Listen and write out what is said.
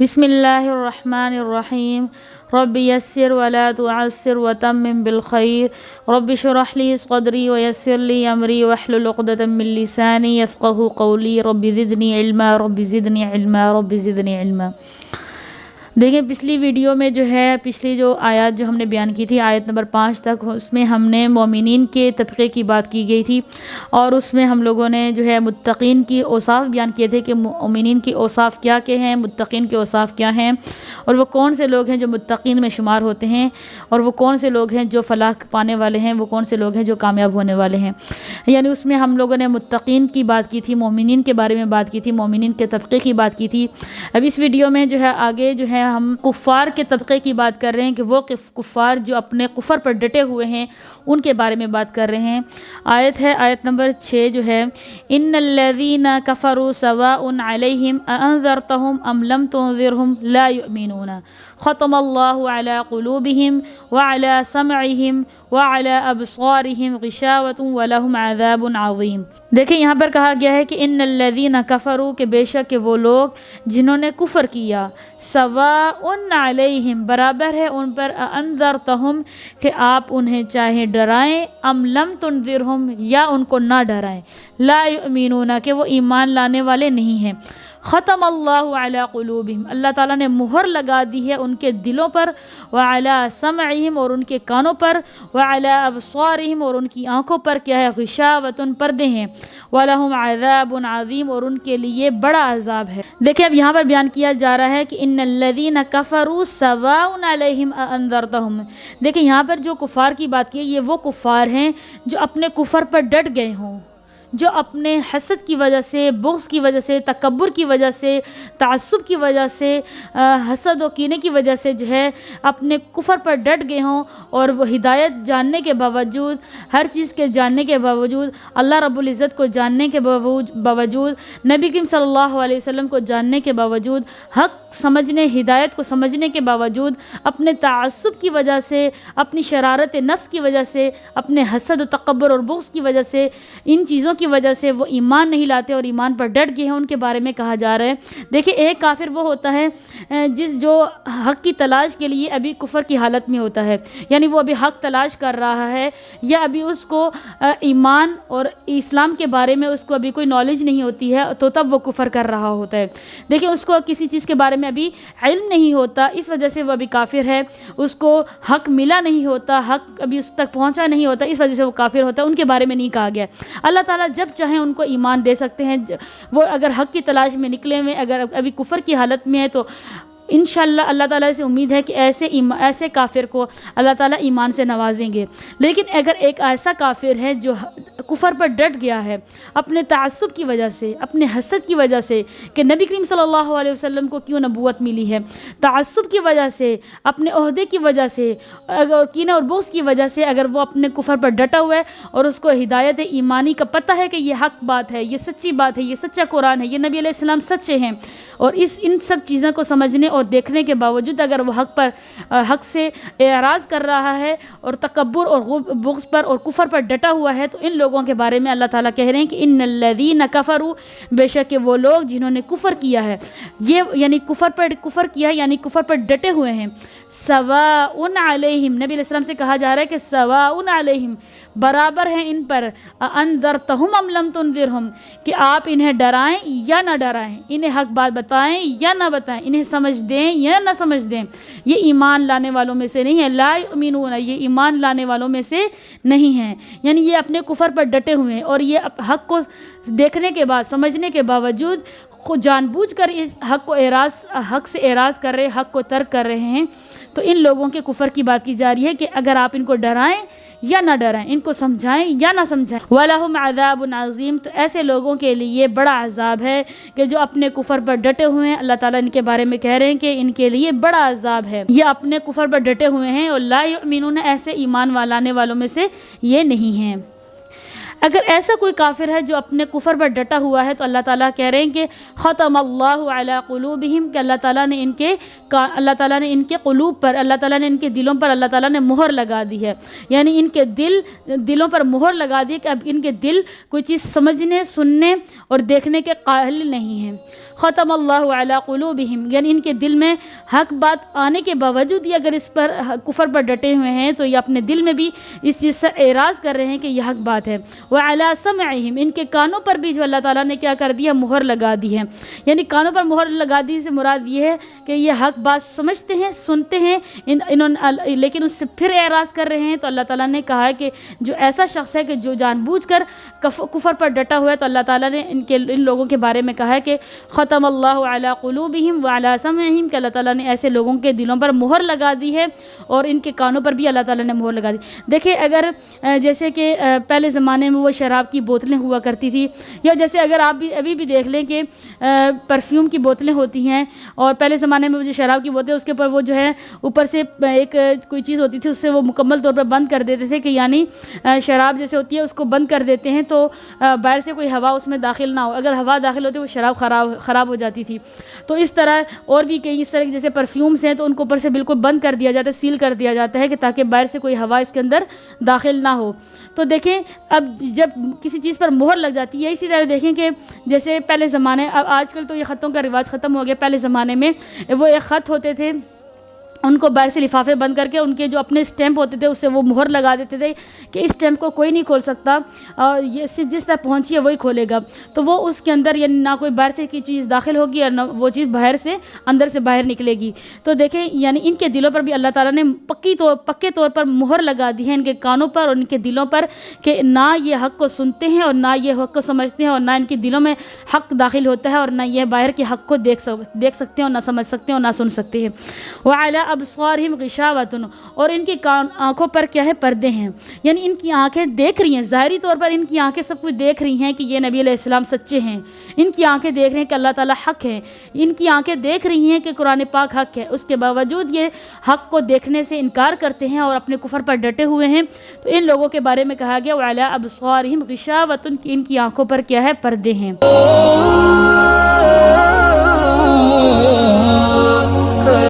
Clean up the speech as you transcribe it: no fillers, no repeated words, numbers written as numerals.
بسم اللہ الرحمن الرحیم رب یسر ولا تعسر وتمم بالخیر رب اشرح لی صدری ویسر لی امری واحلل عقدۃ من لسانی یفقہوا قولی رب زدنی علما رب زدنی علما رب زدنی علما۔ دیکھیں پچھلی ویڈیو میں جو ہے پچھلی جو آیات جو ہم نے بیان کی تھی آیت نمبر 5 تک، اس میں ہم نے مومنین کے طبقے کی بات کی گئی تھی، اور اس میں ہم لوگوں نے جو ہے متقین کی اوصاف بیان کیے تھے کہ مومنین کی اوصاف کیا ہیں، متقین کے اوصاف کیا ہیں، اور وہ کون سے لوگ ہیں جو متقین میں شمار ہوتے ہیں، اور وہ کون سے لوگ ہیں جو فلاح پانے والے ہیں، وہ کون سے لوگ ہیں جو کامیاب ہونے والے ہیں۔ یعنی اس میں ہم لوگوں نے متقین کی بات کی تھی، مومنین کے بارے میں بات کی تھی، مومنین کے طبقے کی بات کی تھی۔ اب اس ویڈیو میں جو ہے آگے جو ہے ہم کفار کے طبقے کی بات کر رہے ہیں کہ وہ کفار جو اپنے کفر پر ڈٹے ہوئے ہیں ان کے بارے میں بات کر رہے ہیں۔ آیت ہے آیت نمبر 6 جو ہے ان الذین کفروا سواء علیہم اانذرتہم ام لم تنذرہم لا یؤمنون ختم اللہ علی قلوبہم وعلی سمعہم وعلی ابصارہم غشاوۃ ولہم عذاب عظیم۔ دیکھیں یہاں پر کہا گیا ہے کہ ان الذین کفروا کہ بے شک وہ لوگ جنہوں نے کفر کیا، سواء علیہم برابر ہے ان پر، انذرتہم کہ آپ انہیں چاہے ڈرائیں، ام لم تنذرہم یا ان کو نہ ڈرائیں، لا یؤمنون کہ وہ ایمان لانے والے نہیں ہیں۔ ختم اللہ علی قلوبہم اللہ تعالیٰ نے مہر لگا دی ہے ان کے دلوں پر، وعلی سمعہم اور ان کے کانوں پر، وعلی ابصارہم اور ان کی آنکھوں پر کیا ہے، غشاوۃ پردے ہیں، ولہم عذاب عظیم اور ان کے لیے بڑا عذاب ہے۔ دیکھیں اب یہاں پر بیان کیا جا رہا ہے کہ ان الذین کفروا سواء علیہم انذرتہم۔ دیکھیں یہاں پر جو کفار کی بات کی ہے یہ وہ کفار ہیں جو اپنے کفر پر ڈٹ گئے ہوں، جو اپنے حسد کی وجہ سے، بغض کی وجہ سے، تکبر کی وجہ سے، تعصب کی وجہ سے، حسد و کینے کی وجہ سے جو ہے اپنے کفر پر ڈٹ گئے ہوں، اور وہ ہدایت جاننے کے باوجود، ہر چیز کے جاننے کے باوجود، اللہ رب العزت کو جاننے کے باوجود، نبی کریم صلی اللہ علیہ وسلم کو جاننے کے باوجود، حق سمجھنے، ہدایت کو سمجھنے کے باوجود، اپنے تعصب کی وجہ سے، اپنی شرارت نفس کی وجہ سے، اپنے حسد و تکبر اور بغض کی وجہ سے، ان چیزوں کی وجہ سے وہ ایمان نہیں لاتے اور ایمان پر ڈٹ گئے ہیں، ان کے بارے میں کہا جا رہا ہے۔ دیکھیں ایک کافر وہ ہوتا ہے جو حق کی تلاش کے لیے ابھی کفر کی حالت میں ہوتا ہے، یعنی وہ ابھی حق تلاش کر رہا ہے، یا ابھی اس کو ایمان اور اسلام کے بارے میں اس کو ابھی کوئی نالج نہیں ہوتی ہے، تو تب وہ کفر کر رہا ہوتا ہے۔ دیکھیں اس کو کسی چیز کے بارے میں ابھی علم نہیں ہوتا، اس وجہ سے وہ ابھی کافر ہے، اس کو حق ملا نہیں ہوتا، حق ابھی اس تک پہنچا نہیں ہوتا، اس وجہ سے وہ کافر ہوتا ہے۔ ان کے بارے میں نہیں کہا گیا۔ اللہ تعالیٰ جب چاہیں ان کو ایمان دے سکتے ہیں، وہ اگر حق کی تلاش میں نکلے ہوئے، اگر ابھی کفر کی حالت میں ہے تو انشاءاللہ اللہ تعالیٰ سے امید ہے کہ ایسے کافر کو اللہ تعالیٰ ایمان سے نوازیں گے۔ لیکن اگر ایک ایسا کافر ہے جو کفر پر ڈٹ گیا ہے اپنے تعصب کی وجہ سے، اپنے حسد کی وجہ سے کہ نبی کریم صلی اللہ علیہ وسلم کو کیوں نبوت ملی ہے، تعصب کی وجہ سے، اپنے عہدے کی وجہ سے، اگر کینہ اور بغض کی وجہ سے اگر وہ اپنے کفر پر ڈٹا ہوا ہے اور اس کو ہدایت ایمانی کا پتہ ہے کہ یہ حق بات ہے، یہ سچی بات ہے، یہ سچا قرآن ہے، یہ نبی علیہ السلام سچے ہیں، اور ان سب چیزوں کو سمجھنے اور دیکھنے کے باوجود اگر وہ حق سے اعراض کر رہا ہے اور تکبر اور بغض پر اور کفر پر ڈٹا ہوا ہے، تو ان لوگوں کے بارے میں اللہ تعالیٰ کہہ رہے ہیں کہ ان الذین کفروا بے شک وہ لوگ جنہوں نے کفر کیا ہے، یہ یعنی کفر کیا ہے یعنی کفر پر ڈٹے ہوئے ہیں، سواء علیہم نبی علیہ السلام سے کہا جا رہا ہے کہ سواء علیہم برابر ہیں ان پر، انذرتہم ام لم تنذرہم کہ آپ انہیں ڈرائیں یا نہ ڈرائیں، انہیں حق بات بتائیں یا نہ بتائیں، انہیں سمجھ دیں یا نہ سمجھ دیں، یہ ایمان لانے والوں میں سے نہیں ہے، لا یؤمنون یہ ایمان لانے والوں میں سے نہیں ہیں، یعنی یہ اپنے کفر پر ڈٹے ہوئے ہیں اور یہ حق کو دیکھنے کے بعد، سمجھنے کے باوجود خود جان بوجھ کر اس حق سے اعراض کر رہے، حق کو ترک کر رہے ہیں، تو ان لوگوں کے کفر کی بات کی جا رہی ہے کہ اگر آپ ان کو ڈرائیں یا نہ ڈرائیں، ان کو سمجھائیں یا نہ سمجھائیں، وَلَهُمْ عَذَابٌ عَظِيمٌ تو ایسے لوگوں کے لیے بڑا عذاب ہے کہ جو اپنے کفر پر ڈٹے ہوئے ہیں۔ اللہ تعالیٰ ان کے بارے میں کہہ رہے ہیں کہ ان کے لیے بڑا عذاب ہے، یہ اپنے کفر پر ڈٹے ہوئے ہیں، اور لا یؤمنون ایسے ایمان لانے والوں میں سے یہ نہیں ہیں۔ اگر ایسا کوئی کافر ہے جو اپنے کفر پر ڈٹا ہوا ہے تو اللہ تعالیٰ کہہ رہے ہیں کہ ختم اللہ علی قلوبہم، کہ اللہ تعالیٰ نے ان کے قلوب پر، اللہ تعالیٰ نے ان کے دلوں پر اللہ تعالیٰ نے مہر لگا دی ہے، یعنی ان کے دلوں پر مہر لگا دی کہ اب ان کے دل کوئی چیز سمجھنے، سننے اور دیکھنے کے قابل نہیں ہیں۔ ختم اللہ علی قلوبہم، یعنی ان کے دل میں حق بات آنے کے باوجود یہ اگر اس پر کفر پر ڈٹے ہوئے ہیں تو یہ اپنے دل میں بھی اس چیز سے اعراض کر رہے ہیں کہ یہ حق بات ہے۔ وعلی سمعہم، ان کے کانوں پر بھی جو اللہ تعالیٰ نے کیا کر دیا، مہر لگا دی ہے، یعنی کانوں پر مہر لگا دی سے مراد یہ ہے کہ یہ حق بات سمجھتے ہیں، سنتے ہیں، لیکن اس سے پھر اعراض کر رہے ہیں۔ تو اللہ تعالیٰ نے کہا ہے کہ جو ایسا شخص ہے کہ جو جان بوجھ کر کفر پر ڈٹا ہوا ہے تو اللہ تعالیٰ نے ان لوگوں کے بارے میں کہا ہے کہ ختم اللہ علی قلوبہم وعلی سمعہم، کہ اللہ تعالیٰ نے ایسے لوگوں کے دلوں پر مہر لگا دی ہے اور ان کے کانوں پر بھی اللہ تعالیٰ نے مہر لگا دی۔ دیکھیں اگر جیسے کہ پہلے زمانے میں وہ شراب کی بوتلیں ہوا کرتی تھی، یا جیسے اگر آپ بھی ابھی بھی دیکھ لیں کہ پرفیوم کی بوتلیں ہوتی ہیں، اور پہلے زمانے میں وہ جو شراب کی بوتلیں اس کے اوپر وہ جو ہے اوپر سے ایک کوئی چیز ہوتی تھی، اس سے وہ مکمل طور پر بند کر دیتے تھے کہ یعنی شراب جیسے ہوتی ہے اس کو بند کر دیتے ہیں تو باہر سے کوئی ہوا اس میں داخل نہ ہو، اگر ہوا داخل ہوتی ہے وہ شراب خراب ہو جاتی تھی۔ تو اس طرح اور بھی کئی اس طرح کے جیسے پرفیومز ہیں تو ان کو اوپر سے بالکل بند کر دیا جاتا ہے، سیل کر دیا جاتا ہے کہ تاکہ باہر سے کوئی ہوا اس کے اندر داخل نہ ہو۔ تو دیکھیں اب جب کسی چیز پر مہر لگ جاتی ہے، اسی طرح دیکھیں کہ جیسے پہلے زمانے، اب آج کل تو یہ خطوں کا رواج ختم ہو گیا، پہلے زمانے میں وہ ایک خط ہوتے تھے، ان کو باہر سے لفافے بند کر کے ان کے جو اپنے اسٹیمپ ہوتے تھے اس سے وہ مہر لگا دیتے تھے کہ اس اسٹیمپ کو کوئی نہیں کھول سکتا، اور یہ جس طرح پہنچی ہے وہی کھولے گا۔ تو وہ اس کے اندر یعنی نہ کوئی باہر سے کی چیز داخل ہوگی اور نہ وہ چیز باہر سے اندر سے باہر نکلے گی۔ تو دیکھیں یعنی ان کے دلوں پر بھی اللہ تعالیٰ نے پکے طور پر مہر لگا دی ہے ان کے کانوں پر اور ان کے دلوں پر کہ نہ یہ حق کو سنتے ہیں اور نہ یہ حق کو سمجھتے ہیں، اور نہ ان کے دلوں میں حق داخل ہوتا ہے، اور نہ یہ باہر کے حق کو دیکھ سکتے ہیں اور نہ سمجھ سکتے ہیں اور نہ سن سکتے ہیں۔ وعلی ابصارہم غشاوۃ، اور ان کی آنکھوں پر کیا ہے، پردے ہیں، یعنی ان کی آنکھیں دیکھ رہی ہیں، ظاہری طور پر ان کی آنکھیں سب کچھ دیکھ رہی ہیں کہ یہ نبی علیہ السلام سچے ہیں، ان کی آنکھیں دیکھ رہی ہیں کہ اللہ تعالیٰ حق ہے، ان کی آنکھیں دیکھ رہی ہیں کہ قرآن پاک حق ہے، اس کے باوجود یہ حق کو دیکھنے سے انکار کرتے ہیں اور اپنے کفر پر ڈٹے ہوئے ہیں۔ تو ان لوگوں کے بارے میں کہا گیا وعلی ابصارہم غشاوۃ، ان کی آنکھوں پر کیا ہے، پردے ہیں۔